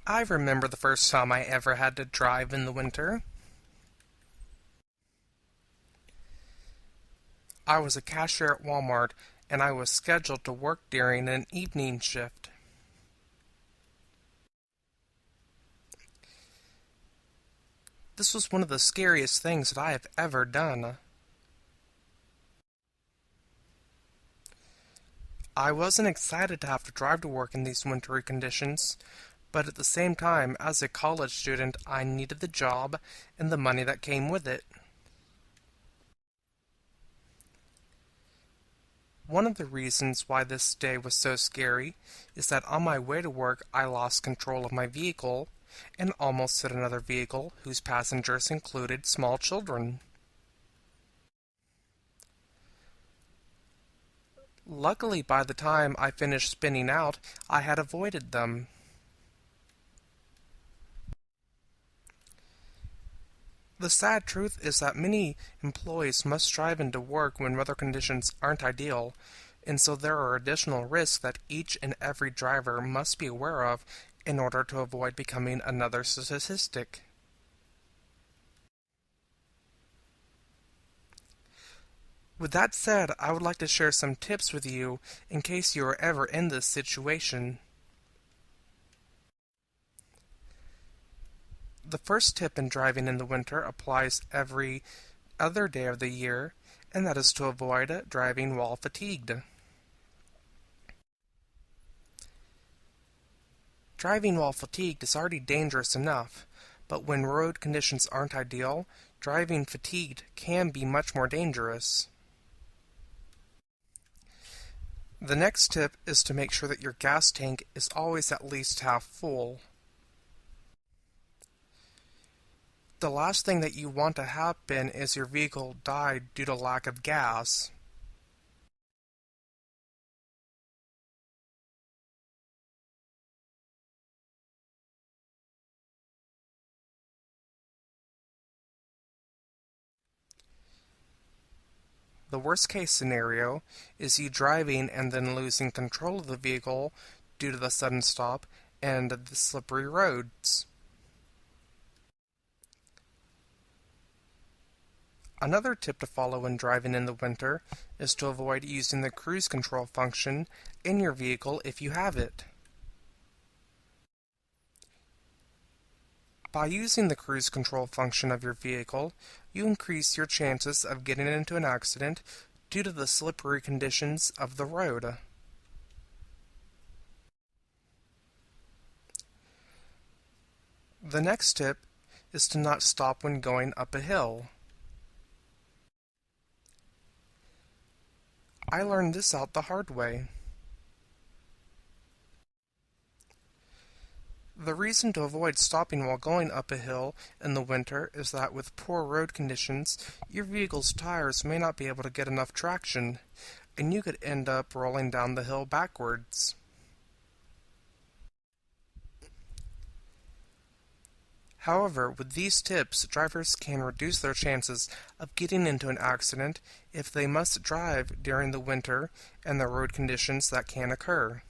I remember the first time I ever had to drive in the winter. I was a cashier at Walmart and I was scheduled to work during an evening shift. This was one of the scariest things that I have ever done. I wasn't excited to have to drive to work in these wintry conditions, but at the same time, as a college student, I needed the job and the money that came with it. One of the reasons why this day was so scary is that on my way to work I lost control of my vehicle and almost hit another vehicle whose passengers included small children. Luckily, by the time I finished spinning out, I had avoided them. The sad truth is that many employees must drive into work when weather conditions aren't ideal, and so there are additional risks that each and every driver must be aware of in order to avoid becoming another statistic. With that said, I would like to share some tips with you in case you are ever in this situation. The first tip in driving in the winter applies every other day of the year, and that is to avoid driving while fatigued. Driving while fatigued is already dangerous enough, but when road conditions aren't ideal, driving fatigued can be much more dangerous. The next tip is to make sure that your gas tank is always at least half full. The last thing that you want to happen is your vehicle die due to lack of gas. The worst case scenario is you driving and then losing control of the vehicle due to the sudden stop and the slippery roads. Another tip to follow when driving in the winter is to avoid using the cruise control function in your vehicle if you have it. By using the cruise control function of your vehicle, you increase your chances of getting into an accident due to the slippery conditions of the road. The next tip is to not stop when going up a hill. I learned this out the hard way. The reason to avoid stopping while going up a hill in the winter is that with poor road conditions, your vehicle's tires may not be able to get enough traction, and you could end up rolling down the hill backwards. However, with these tips, drivers can reduce their chances of getting into an accident if they must drive during the winter and the road conditions that can occur.